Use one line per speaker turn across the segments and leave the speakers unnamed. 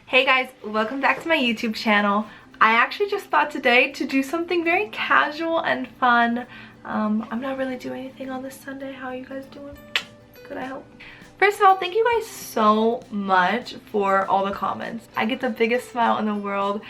Hey guys, welcome back to my YouTube channel. I actually just thought today to do something very casual and fun. I'm not really doing anything on this Sunday. How are you guys doing? Good, I hope. First of all, thank you guys so much for all the comments. I get the biggest smile in the world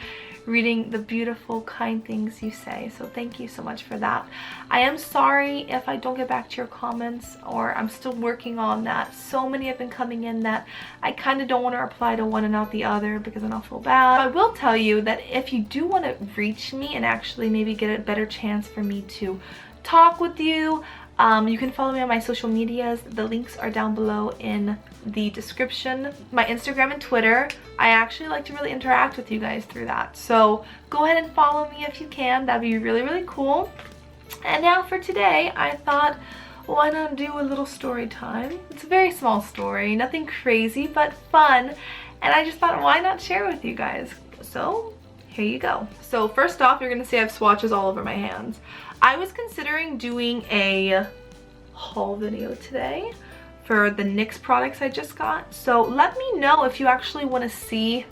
reading the beautiful, kind things you say. So thank you so much for that. I am sorry if I don't get back to your comments, or I'm still working on that. So many have been coming in that I kind of don't want to reply to one and not the other because then I'll feel bad. I will tell you that if you do want to reach me and actually maybe get a better chance for me to talk with you, you can follow me on my social medias. The links are down below in the description. My Instagram and Twitter. I actually like to really interact with you guys through that. So go ahead and follow me if you can. That'd be really, really cool. And now for today, I thought, why not do a little story time? It's a very small story, nothing crazy, but fun. And I just thought, why not share with you guys? So here you go. So first off, you're gonna see I have swatches all over my hands. I was considering doing a haul video today for the NYX products I just got. So let me know if you actually want to see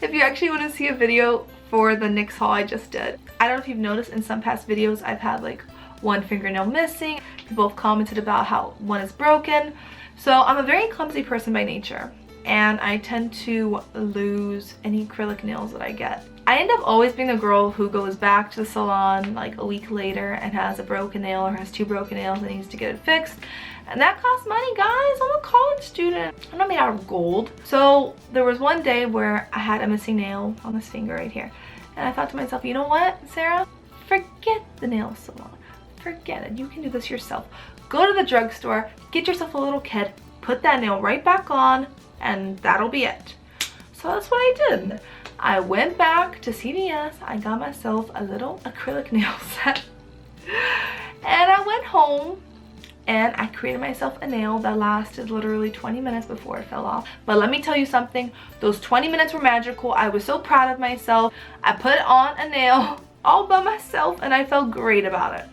if you actually want to see a video for the NYX haul I just did. I don't know if you've noticed in some past videos I've had like one fingernail missing. People have commented about how one is broken. So I'm a very clumsy person by nature, and I tend to lose any acrylic nails that I get. I end up always being the girl who goes back to the salon like a week later and has a broken nail or has two broken nails and needs to get it fixed. And that costs money, guys. I'm a college student. I'm not made out of gold. So there was one day where I had a missing nail on this finger right here. And I thought to myself, you know what, Sarah? Forget the nail salon. Forget it. You can do this yourself. Go to the drugstore, get yourself a little kit, put that nail right back on, and that'll be it. So that's what I did. I went back to CVS, I got myself a little acrylic nail set, and I went home and I created myself a nail that lasted literally 20 minutes before it fell off. But let me tell you something, those 20 minutes were magical. I was so proud of myself. I put on a nail all by myself and I felt great about it.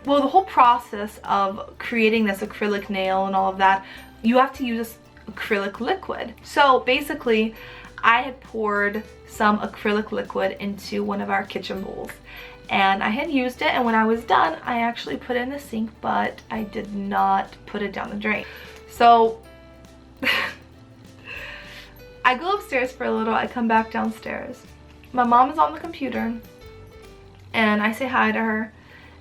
Well, the whole process of creating this acrylic nail and all of that, you have to use this acrylic liquid. So basically, I had poured some acrylic liquid into one of our kitchen bowls and I had used it, and when I was done I actually put it in the sink, but I did not put it down the drain. So I go upstairs for a little, I come back downstairs. My mom is on the computer and I say hi to her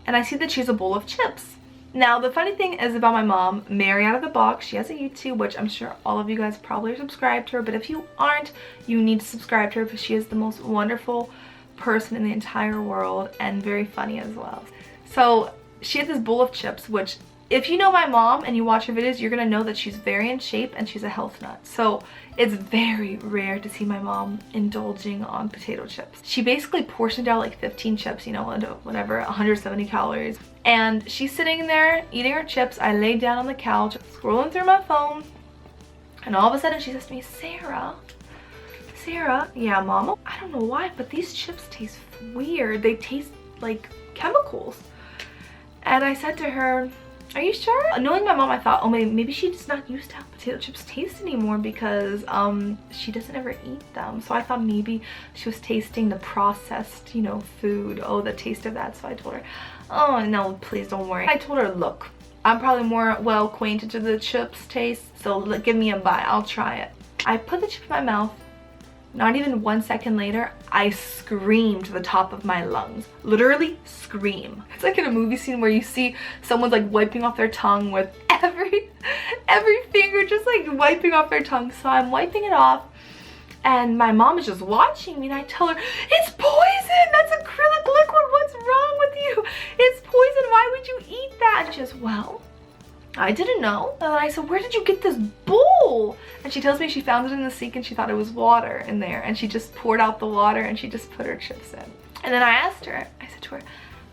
and I see that she has a bowl of chips. Now, the funny thing is about my mom, Mary out of the box, she has a YouTube, which I'm sure all of you guys probably are subscribed to her, but if you aren't, you need to subscribe to her because she is the most wonderful person in the entire world and very funny as well. So she has this bowl of chips, which if you know my mom and you watch her videos, you're gonna know that she's very in shape and she's a health nut. So it's very rare to see my mom indulging on potato chips. She basically portioned out like 15 chips, you know, whatever, 170 calories. And she's sitting there eating her chips. I laid down on the couch, scrolling through my phone, and all of a sudden she says to me, Sarah, yeah, Mama, I don't know why, but these chips taste weird. They taste like chemicals. And I said to her, are you sure? Knowing my mom, I thought, oh, maybe she's not used to how potato chips taste anymore because she doesn't ever eat them. So I thought maybe she was tasting the processed, you know, food. Oh, the taste of that. So I told her, oh, no, please don't worry. I told her, look, I'm probably more well acquainted to the chips taste, so give me a bite. I'll try it. I put the chip in my mouth. Not even 1 second later, I screamed to the top of my lungs. Literally scream. It's like in a movie scene where you see someone's like wiping off their tongue with every finger just like wiping off their tongue. So I'm wiping it off and my mom is just watching me and I tell her, it's poison! That's acrylic liquid! What's wrong with you? It's poison! Why would you eat that? And she goes, well, I didn't know. And I said, where did you get this bowl? And she tells me she found it in the sink and she thought it was water in there. And she just poured out the water and she just put her chips in. And then I asked her, I said to her,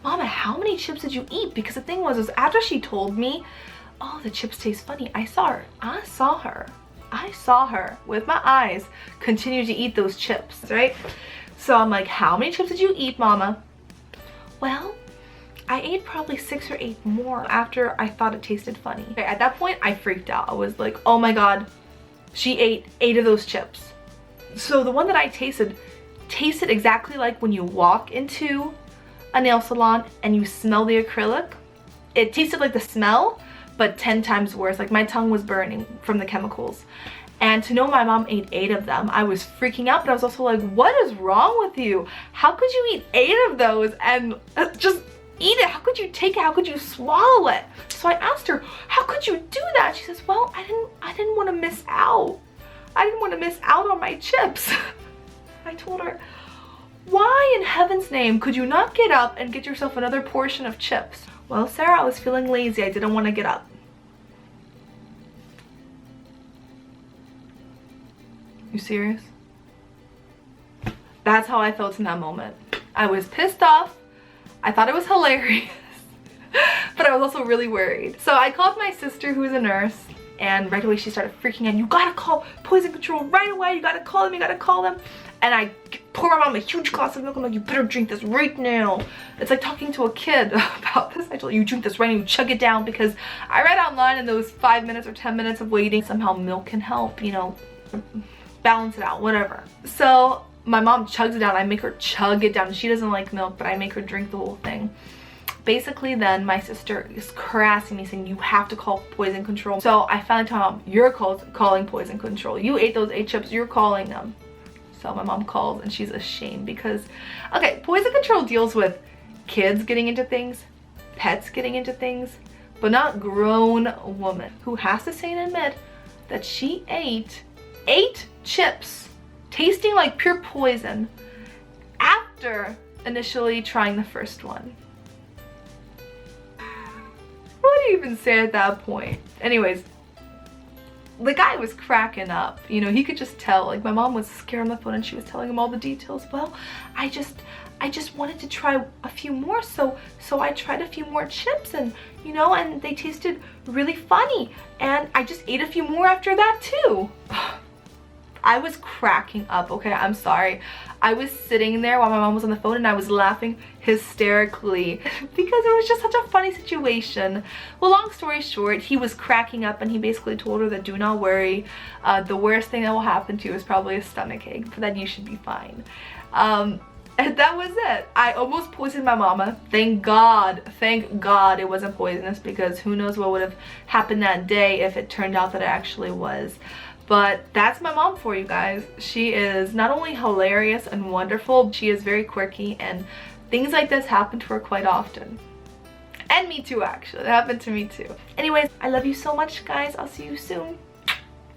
Mama, how many chips did you eat? Because the thing was after she told me, oh, the chips taste funny, I saw her with my eyes continue to eat those chips, right? So I'm like, how many chips did you eat, Mama? Well, I ate probably 6 or 8 more after I thought it tasted funny. Okay, at that point, I freaked out. I was like, oh my God, she ate 8 of those chips. So the one that I tasted exactly like when you walk into a nail salon and you smell the acrylic. It tasted like the smell, but 10 times worse. Like my tongue was burning from the chemicals. And to know my mom ate 8 of them, I was freaking out, but I was also like, what is wrong with you? How could you eat 8 of those and just eat it? How could you take it? How could you swallow it? So I asked her, how could you do that? She says, well, I didn't want to miss out. I didn't want to miss out on my chips. I told her, why in heaven's name could you not get up and get yourself another portion of chips? Well, Sarah, I was feeling lazy. I didn't want to get up. You serious? That's how I felt in that moment. I was pissed off. I thought it was hilarious, but I was also really worried. So I called my sister, who is a nurse, and right away she started freaking out. You gotta call poison control right away. You gotta call them, you gotta call them. And I pour my mom a huge glass of milk. I'm like, you better drink this right now. It's like talking to a kid about this. I told you drink this right now, you chug it down, because I read online in those 5 minutes or 10 minutes of waiting, somehow milk can help, you know, balance it out, whatever. So my mom chugs it down. I make her chug it down. She doesn't like milk, but I make her drink the whole thing. Basically then my sister is harassing me saying, you have to call poison control. So I finally tell mom, you're calling poison control. You ate those 8 chips, you're calling them. So my mom calls and she's ashamed because, okay, poison control deals with kids getting into things, pets getting into things, but not grown woman who has to say and admit that she ate 8 chips tasting like pure poison after initially trying the first one. What do you even say at that point? Anyways, the guy was cracking up. You know, he could just tell. Like, my mom was scared on the phone and she was telling him all the details. Well, I just wanted to try a few more, so I tried a few more chips, and you know, and they tasted really funny, and I just ate a few more after that too. I was cracking up, okay? I'm sorry. I was sitting there while my mom was on the phone and I was laughing hysterically because it was just such a funny situation. Well, long story short, he was cracking up and he basically told her that do not worry. The worst thing that will happen to you is probably a stomachache, but that you should be fine. And that was it. I almost poisoned my mama. Thank God it wasn't poisonous, because who knows what would have happened that day if it turned out that it actually was. But that's my mom for you guys. She is not only hilarious and wonderful, she is very quirky, and things like this happen to her quite often. And me too, actually. It happened to me too. Anyways, I love you so much, guys. I'll see you soon.